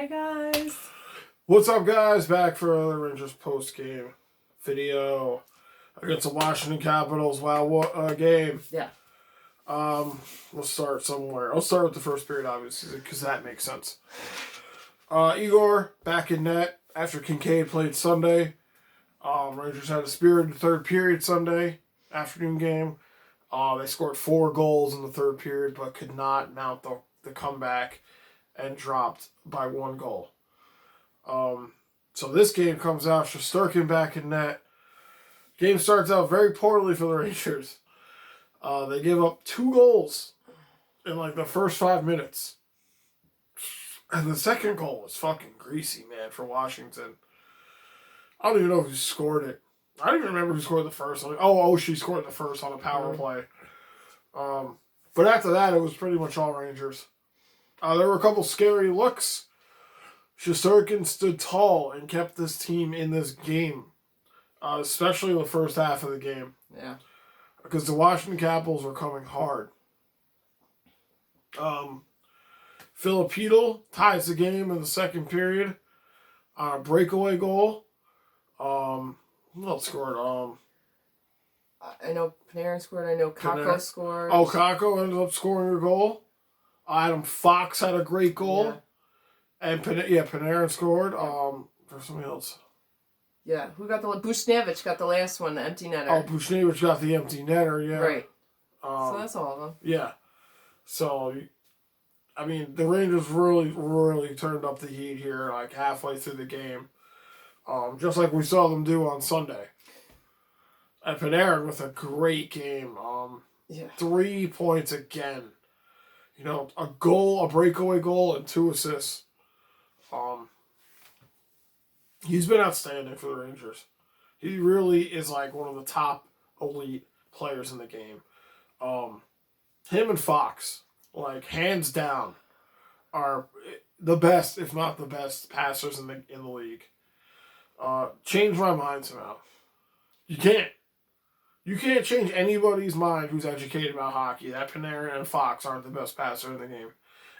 Hi guys. What's up, guys? Back for another Rangers post-game video against the Washington Capitals. Wow, what a game. Yeah. We'll start somewhere. I'll start with the first period, obviously, because that makes sense. Igor back in net after Kincaid played Sunday. Rangers had a spirited third period Sunday afternoon game. They scored 4 goals in the third period, but could not mount the comeback and dropped by 1 goal. So this game comes out, Shesterkin back in net. Game starts out very poorly for the Rangers. They give up 2 goals in like the first 5 minutes. And the second goal was fucking greasy, man, for Washington. I don't even know who scored it. I don't even remember who scored the first. She scored the first on a power play. But after that, it was pretty much all Rangers. There were a couple scary looks. Shesterkin stood tall and kept this team in this game, especially the first half of the game. Yeah. Because the Washington Capitals were coming hard. Filipino ties the game in the second period on a breakaway goal. Who else scored? I know Panarin scored. I know Kakko scored. Oh, Kakko ended up scoring a goal. Adam Fox had a great goal. Yeah. And Panarin scored. There's somebody else. Yeah, who got Buchnevich got the last one, the empty netter. Oh, Buchnevich got the empty netter, yeah. Right. So that's all of them. Yeah. So, I mean, the Rangers really turned up the heat here, like halfway through the game. Just like we saw them do on Sunday. And Panarin with a great game. 3 points again. You know, a goal, a breakaway goal, and 2 assists. He's been outstanding for the Rangers. He really is like one of the top elite players in the game. Him and Fox, like hands down, are the best, if not the best, passers in the league. Changed my mind somehow. You can't change anybody's mind who's educated about hockey. That Panarin and Fox aren't the best passer in the game.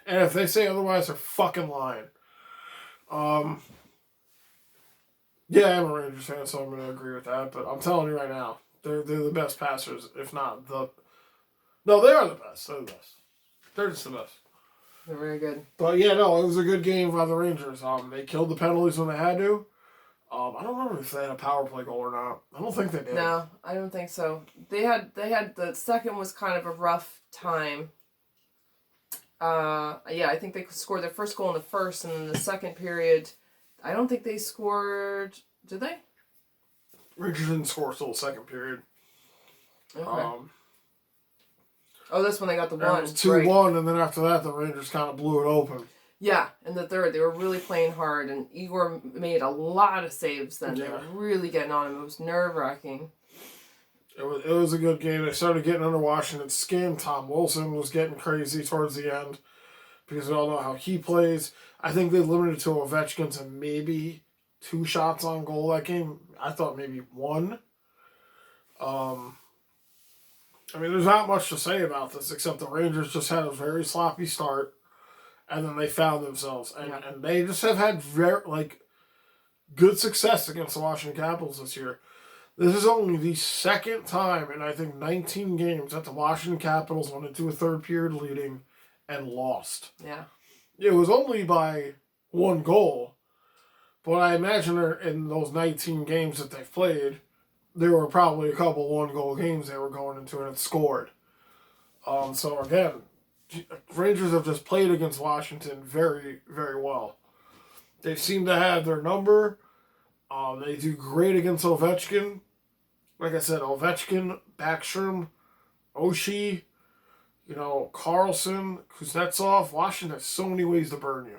And if they say otherwise, they're fucking lying. Yeah, I'm a Rangers fan, so I'm going to agree with that. But I'm telling you right now, they're the best passers, if not the... No, they are the best. They're the best. They're just the best. They're very good. But yeah, no, it was a good game by the Rangers. They killed the penalties when they had to. I don't remember if they had a power play goal or not. I don't think they did. No, I don't think so. They had the second was kind of a rough time. I think they scored their first goal in the first, and then the second period, I don't think they scored. Did they? Rangers didn't score until the second period. Okay. That's when they got the one. It was 2-1, and then after that, the Rangers kind of blew it open. Yeah, in the third, they were really playing hard, and Igor made a lot of saves then. Yeah. They were really getting on him. It was nerve-wracking. It was a good game. They started getting under Washington's skin. Tom Wilson was getting crazy towards the end because we all know how he plays. I think they limited to Ovechkin to maybe 2 shots on goal that game. I thought maybe 1. I mean, there's not much to say about this except the Rangers just had a very sloppy start. And then they found themselves. And they just have had good success against the Washington Capitals this year. This is only the second time in, I think, 19 games that the Washington Capitals went into a third period leading and lost. Yeah. It was only by 1 goal. But I imagine in those 19 games that they've played, there were probably a couple 1-goal games they were going into and it scored. So, again... Rangers have just played against Washington very, very well. They seem to have their number. They do great against Ovechkin. Like I said, Ovechkin, Backstrom, Oshie, Carlson, Kuznetsov. Washington has so many ways to burn you.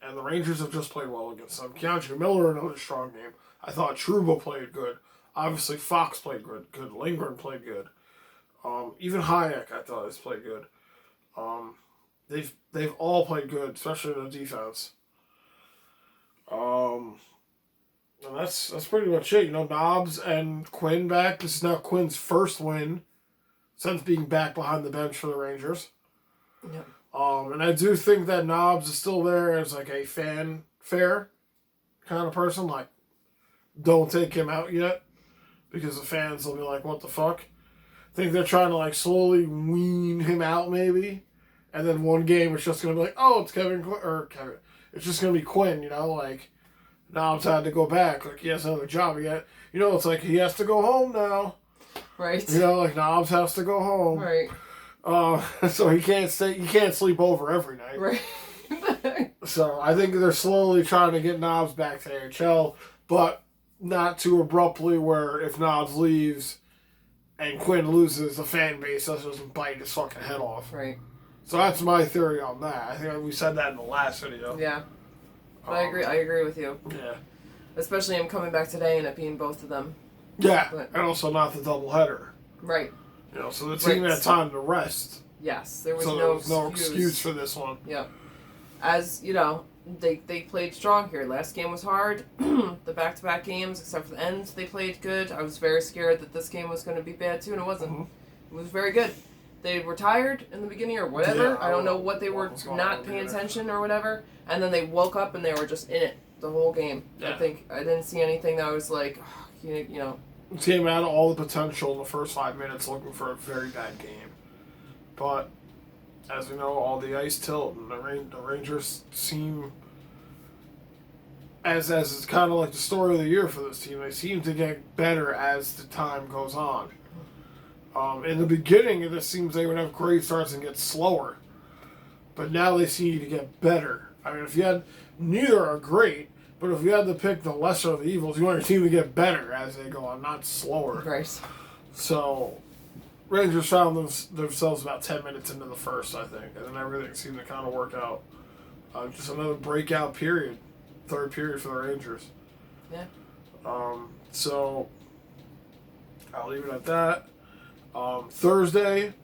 And the Rangers have just played well against them. Keandre Miller, another strong game. I thought Trouba played good. Obviously, Fox played good. Lindgren played good. Even Hayek, I thought, has played good. They've all played good, especially in the defense. And that's pretty much it. Knobs and Quinn back. This is now Quinn's first win since being back behind the bench for the Rangers. Yep. And I do think that Knobs is still there as like a fanfare kind of person. Like, don't take him out yet because the fans will be like, "What the fuck?" I think they're trying to like slowly wean him out, maybe, and then one game it's just gonna be like, "Oh, it's Kevin or Kevin." It's just gonna be Quinn, like Knobs had to go back, like he has another job yet. It's like he has to go home now. Right. Like Knobs has to go home. Right. So he can't sleep over every night. Right. So I think they're slowly trying to get Knobs back to AHL, but not too abruptly where if Knobs leaves and Quinn loses, the fan base doesn't bite his fucking head off. Right. So that's my theory on that. I think we said that in the last video. Yeah. But I agree with you. Yeah. Especially him coming back today and it being both of them. Yeah, but, and also not the doubleheader. Right. So the team had time to rest. Yes, there was no excuse for this one. Yep. As, they played strong here. Last game was hard. The back-to-back games, except for the end, they played good. I was very scared that this game was going to be bad, too, and it wasn't. Mm-hmm. It was very good. They were tired in the beginning or whatever. Yeah, I don't know what they were not paying attention or whatever. And then they woke up and they were just in it the whole game. Yeah. I didn't see anything that was like, Came out of all the potential in the first 5 minutes looking for a very bad game. But, as we know, all the ice tilt and the Rangers seem, as it's kind of like the story of the year for this team, they seem to get better as the time goes on. In the beginning, it just seems they would have great starts and get slower. But now they seem to get better. I mean, neither are great, but if you had to pick the lesser of the evils, you want your team to get better as they go on, not slower. Right. So, Rangers found themselves about 10 minutes into the first, I think, and then everything seemed to kind of work out. Just another breakout period, third period for the Rangers. Yeah. So, I'll leave it at that. Thursday,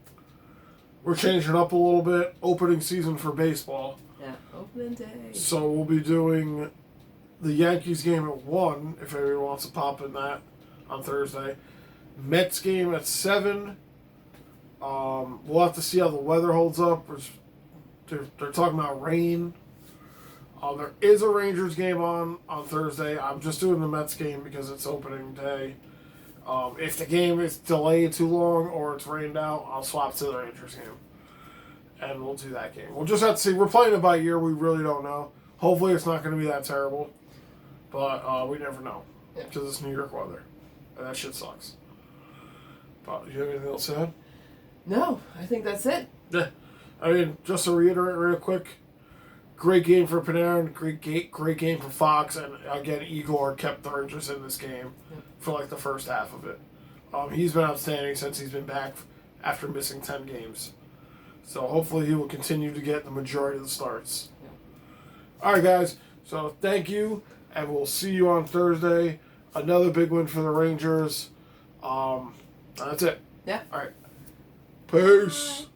we're changing up a little bit. Opening season for baseball. Yeah, opening day. So we'll be doing the Yankees game at 1, if anyone wants to pop in that on Thursday. Mets game at 7. We'll have to see how the weather holds up. They're talking about rain. There is a Rangers game on Thursday. I'm just doing the Mets game because it's opening day. If the game is delayed too long or it's rained out, I'll swap to the Rangers game. And we'll do that game. We'll just have to see. We're playing it by ear. We really don't know. Hopefully it's not going to be that terrible. But we never know. Because it's New York weather. And that shit sucks. But you have anything else to add? No, I think that's it. Yeah. I mean, just to reiterate real quick, great game for Panarin, great game for Fox, and again, Igor kept the Rangers in this game for like the first half of it. He's been outstanding since he's been back after missing 10 games. So hopefully he will continue to get the majority of the starts. Yeah. All right, guys. So thank you, and we'll see you on Thursday. Another big win for the Rangers. That's it. Yeah. All right. Peace. Bye.